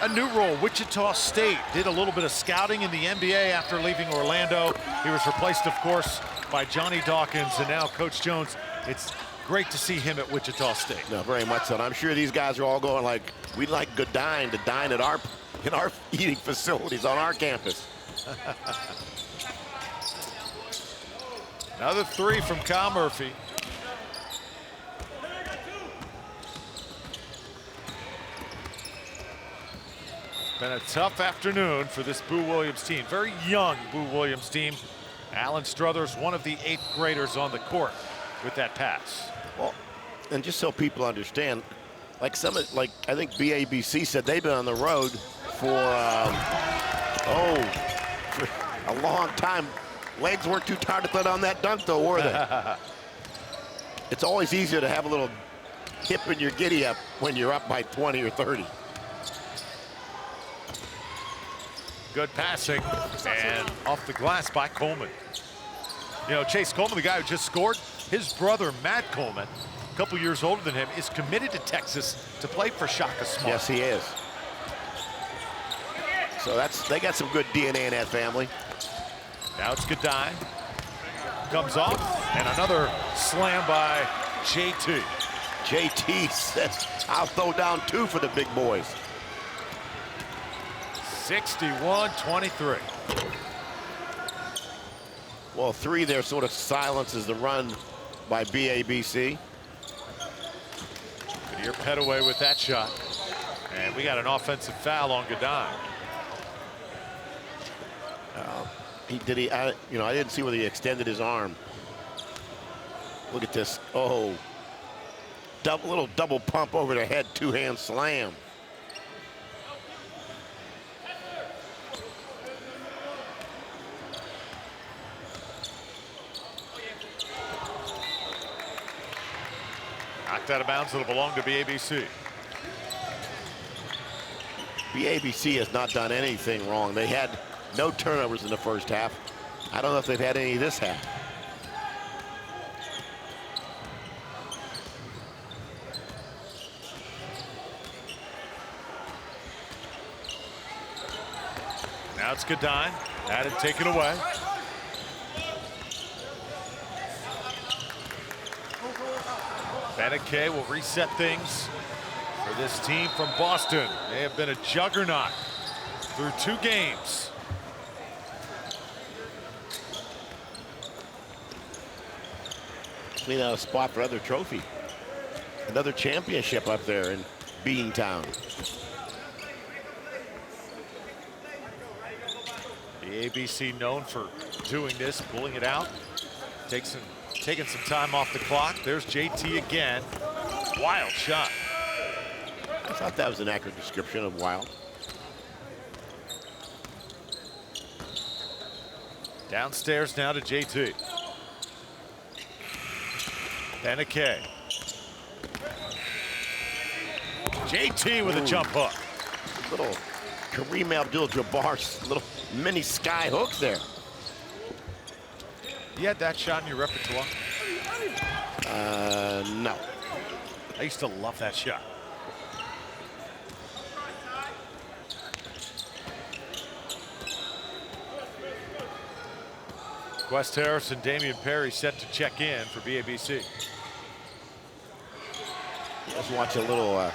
a new role. Wichita State did a little bit of scouting in the NBA after leaving Orlando. He was replaced, of course, by Johnny Dawkins, and now Coach Jones, it's great to see him at Wichita State. No, very much so. And I'm sure these guys are all going like, we'd like Godine to dine at in our eating facilities on our campus. Another three from Kyle Murphy. Been a tough afternoon for this Boo Williams team. Very young Boo Williams team. Alan Struthers, one of the 8th graders on the court with that pass. Well, and just so people understand, like I think BABC said they've been on the road for a long time. Legs weren't too tired to put on that dunk, though, were they? It's always easier to have a little hip in your giddy up when you're up by 20 or 30. Good passing, and off the glass by Coleman. You know, Chase Coleman, the guy who just scored, his brother, Matt Coleman, a couple years older than him, is committed to Texas to play for Shaka Smart. Yes, he is. So they got some good DNA in that family. Now it's Godine. Comes off, and another slam by JT. JT says, I'll throw down 2 for the big boys. 61-23. Well, 3 there sort of silences the run by BABC. Kadir Petaway with that shot. And we got an offensive foul on Godine. I didn't see whether he extended his arm. Look at this. Oh, little double pump over the head, 2-hand slam. Knocked out of bounds. It'll belong to BABC. BABC has not done anything wrong. They had no turnovers in the first half. I don't know if they've had any this half. Now it's Godine. Had it taken away. Beneke will reset things for this team from Boston. They have been a juggernaut through 2 games. Clean out a spot for another trophy. Another championship up there in Beantown. The ABC known for doing this, pulling it out, taking some time off the clock. There's JT again. Wild shot. I thought that was an accurate description of Wild. Downstairs now to JT. Beneke. JT with a jump hook. Little Kareem Abdul-Jabbar, little mini sky hook there. You had that shot in your repertoire? No. I used to love that shot. West Harris and Damian Perry set to check in for BABC. Let's watch a little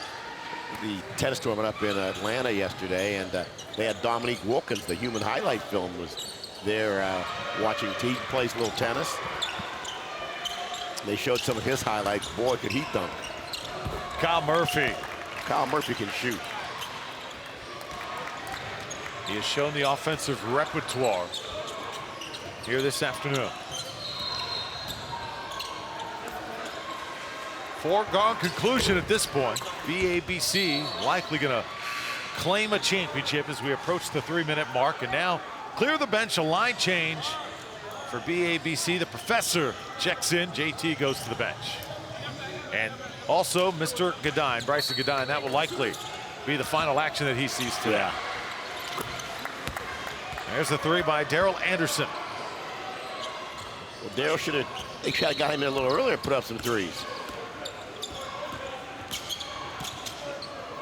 the tennis tournament up in Atlanta yesterday, and they had Dominique Wilkins, the human highlight film, was there watching. He plays a little tennis. They showed some of his highlights. Boy, could he dunk. Kyle Murphy. Kyle Murphy can shoot. He has shown the offensive repertoire here this afternoon. Foregone conclusion at this point. BABC likely going to claim a championship as we approach the 3-minute mark. And now clear the bench, a line change for BABC. The professor checks in. JT goes to the bench. And also Mr. Godine, Bryson Godine, that will likely be the final action that he sees today. Yeah. There's the 3 by Daryl Anderson. Well, Daryl should have got him in a little earlier, put up some threes.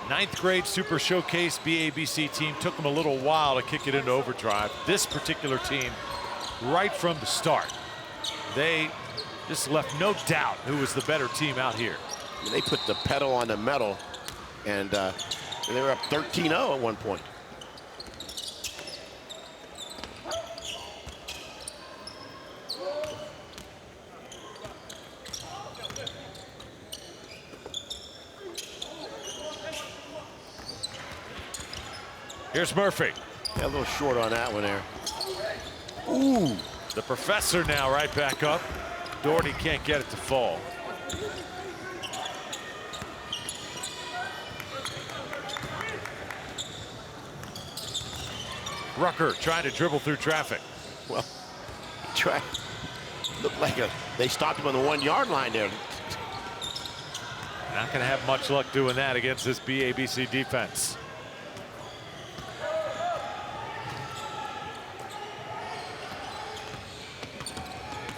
9th grade Super Showcase BABC team took them a little while to kick it into overdrive. This particular team, right from the start, they just left no doubt who was the better team out here. They put the pedal on the metal, and they were up 13-0 at one point. Here's Murphy. Yeah, a little short on that one there. Ooh, the professor now right back up. Doherty can't get it to fall. Rucker trying to dribble through traffic. Well, looked like they stopped him on the 1 yard line there. Not going to have much luck doing that against this BABC defense.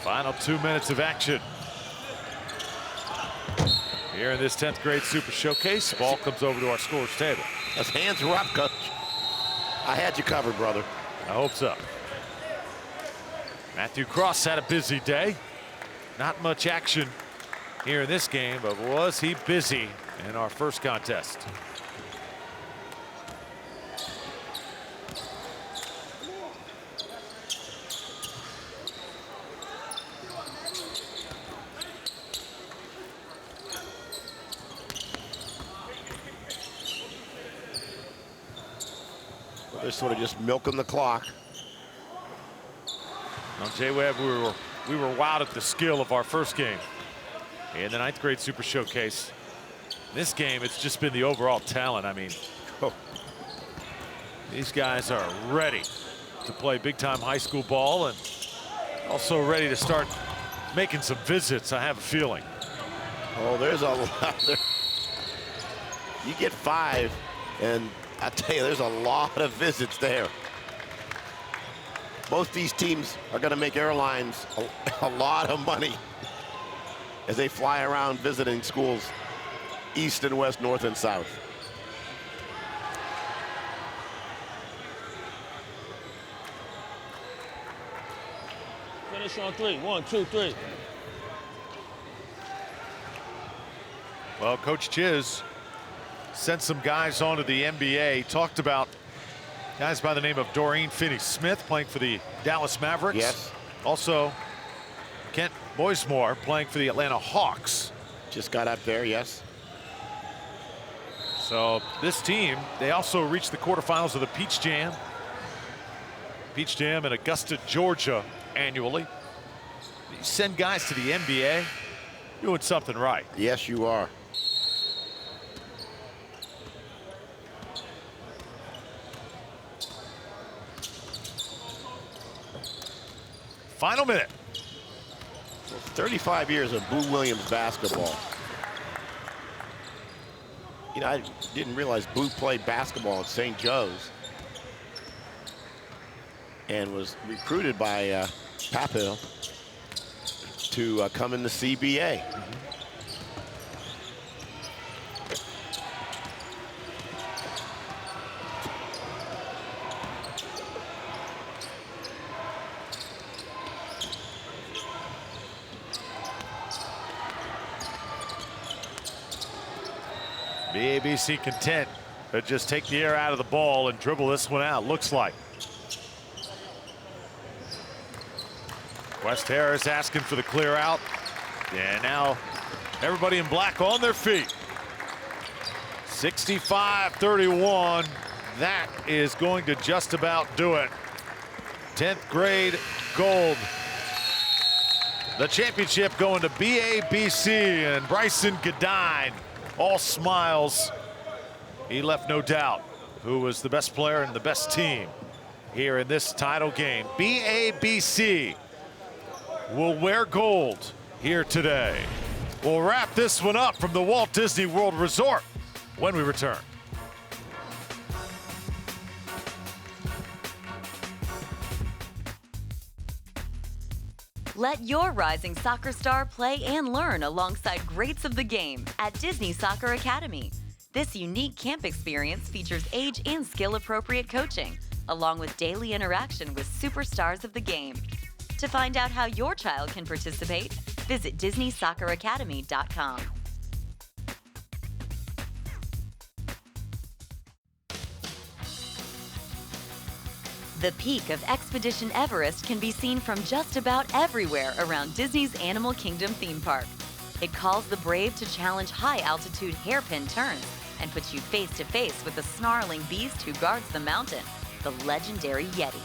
Final 2 minutes of action here in this 10th grade Super Showcase. Ball comes over to our scores table. His hands are up, Coach. I had you covered, brother. I hope so. Matthew Cross had a busy day. Not much action here in this game, but was he busy in our first contest? They're sort of just milking the clock. Well, Jay Webb, we were wowed at the skill of our first game in the 9th grade Super Showcase. This game, it's just been the overall talent. I mean, these guys are ready to play big-time high school ball and also ready to start making some visits, I have a feeling. Oh, there's a lot there. You get 5, and I tell you, there's a lot of visits there. Both these teams are going to make airlines a lot of money as they fly around visiting schools east and west, north and south. Finish on 3. 1, 2, 3. Well, Coach Chiz sent some guys on to the NBA. Talked about guys by the name of Doreen Finney-Smith playing for the Dallas Mavericks. Yes. Also, Kent Boysmore playing for the Atlanta Hawks. Just got up there, yes. So this team, they also reached the quarterfinals of the Peach Jam. Peach Jam in Augusta, Georgia annually. You send guys to the NBA, doing something right. Yes, you are. Final minute. 35 years of Boo Williams basketball. You know, I didn't realize Boo played basketball at St. Joe's and was recruited by Papil to come in the CBA. BABC content to just take the air out of the ball and dribble this one out, looks like. West Harris asking for the clear out. And now everybody in black on their feet. 65-31. That is going to just about do it. 10th grade gold. The championship going to BABC and Bryson Godine. All smiles. He left no doubt who was the best player and the best team here in this title game. BABC will wear gold here today. We'll wrap this one up from the Walt Disney World Resort when we return. Let your rising soccer star play and learn alongside greats of the game at Disney Soccer Academy. This unique camp experience features age and skill-appropriate coaching, along with daily interaction with superstars of the game. To find out how your child can participate, visit DisneySoccerAcademy.com. The peak of Expedition Everest can be seen from just about everywhere around Disney's Animal Kingdom theme park. It calls the brave to challenge high-altitude hairpin turns and puts you face-to-face with the snarling beast who guards the mountain, the legendary Yeti.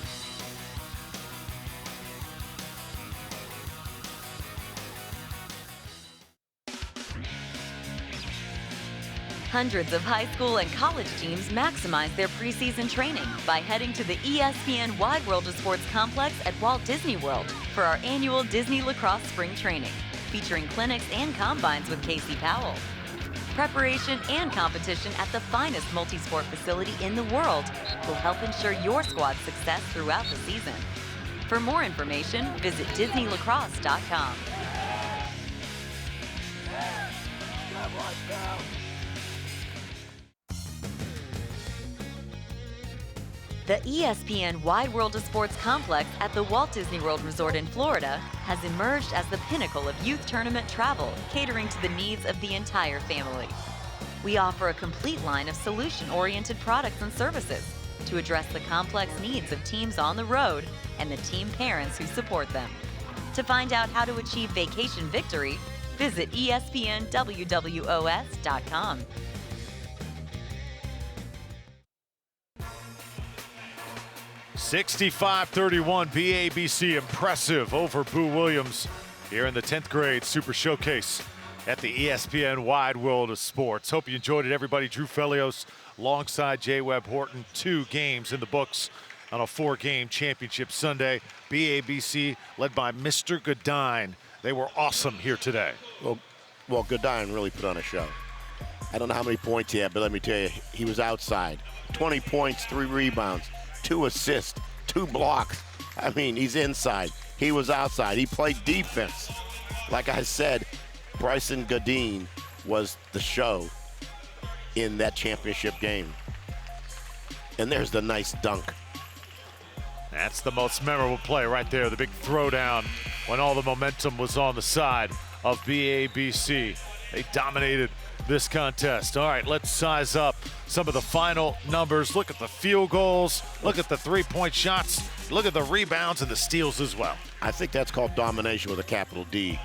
Hundreds of high school and college teams maximize their preseason training by heading to the ESPN Wide World of Sports complex at Walt Disney World for our annual Disney Lacrosse Spring Training, featuring clinics and combines with Casey Powell. Preparation and competition at the finest multi-sport facility in the world will help ensure your squad's success throughout the season. For more information, visit DisneyLacrosse.com. The ESPN Wide World of Sports complex at the Walt Disney World Resort in Florida has emerged as the pinnacle of youth tournament travel, catering to the needs of the entire family. We offer a complete line of solution-oriented products and services to address the complex needs of teams on the road and the team parents who support them. To find out how to achieve vacation victory, visit ESPNWWOS.com. (65-31) BABC impressive over Boo Williams here in the 10th grade Super Showcase at the ESPN Wide World of Sports. Hope you enjoyed it, everybody. Drew Felios alongside J. Webb Horton. 2 games in the books on a 4-game championship Sunday. BABC led by Mr. Godine. They were awesome here today. Well, Godine really put on a show. I don't know how many points he had, but let me tell you, he was outside. 20 points, 3 rebounds. 2 assists, 2 blocks. I mean, he's inside. He was outside. He played defense. Like I said, Bryson Godine was the show in that championship game. And there's the nice dunk. That's the most memorable play right there, the big throwdown when all the momentum was on the side of BABC. They dominated this contest. All right, let's size up some of the final numbers. Look at the field goals, look at the 3-point shots, look at the rebounds and the steals as well. I think that's called domination with a capital D.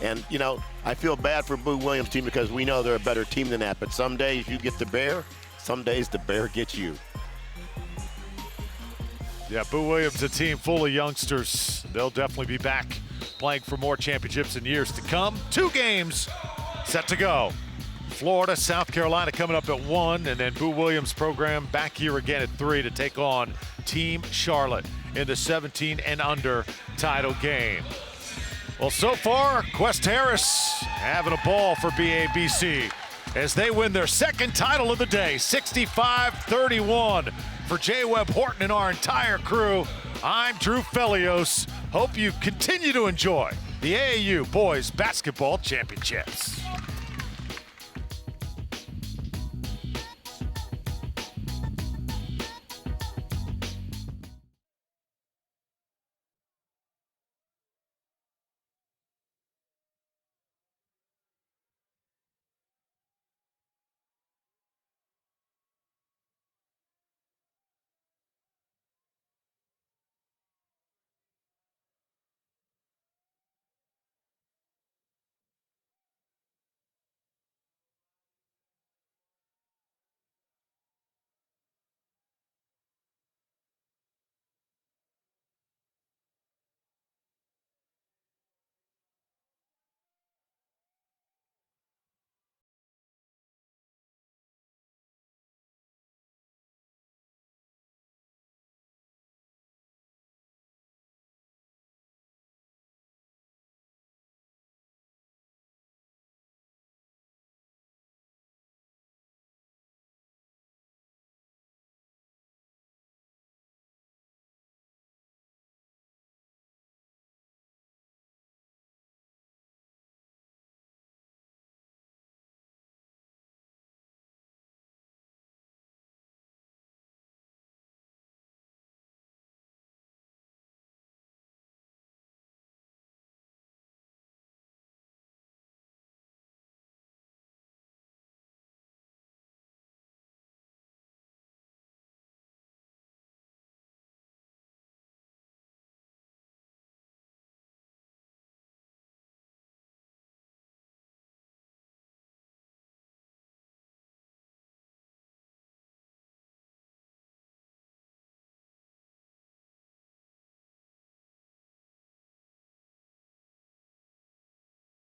And, you know, I feel bad for Boo Williams' team because we know they're a better team than that. But some days you get the bear, some days the bear gets you. Yeah, Boo Williams, a team full of youngsters. They'll definitely be back playing for more championships in years to come. 2 games set to go. Florida, South Carolina coming up at 1, and then Boo Williams' program back here again at 3 to take on Team Charlotte in the 17 and under title game. Well, so far, Quest Harris having a ball for BABC as they win their 2nd title of the day, 65-31. For J. Webb Horton and our entire crew, I'm Drew Felios. Hope you continue to enjoy the AAU Boys Basketball Championships.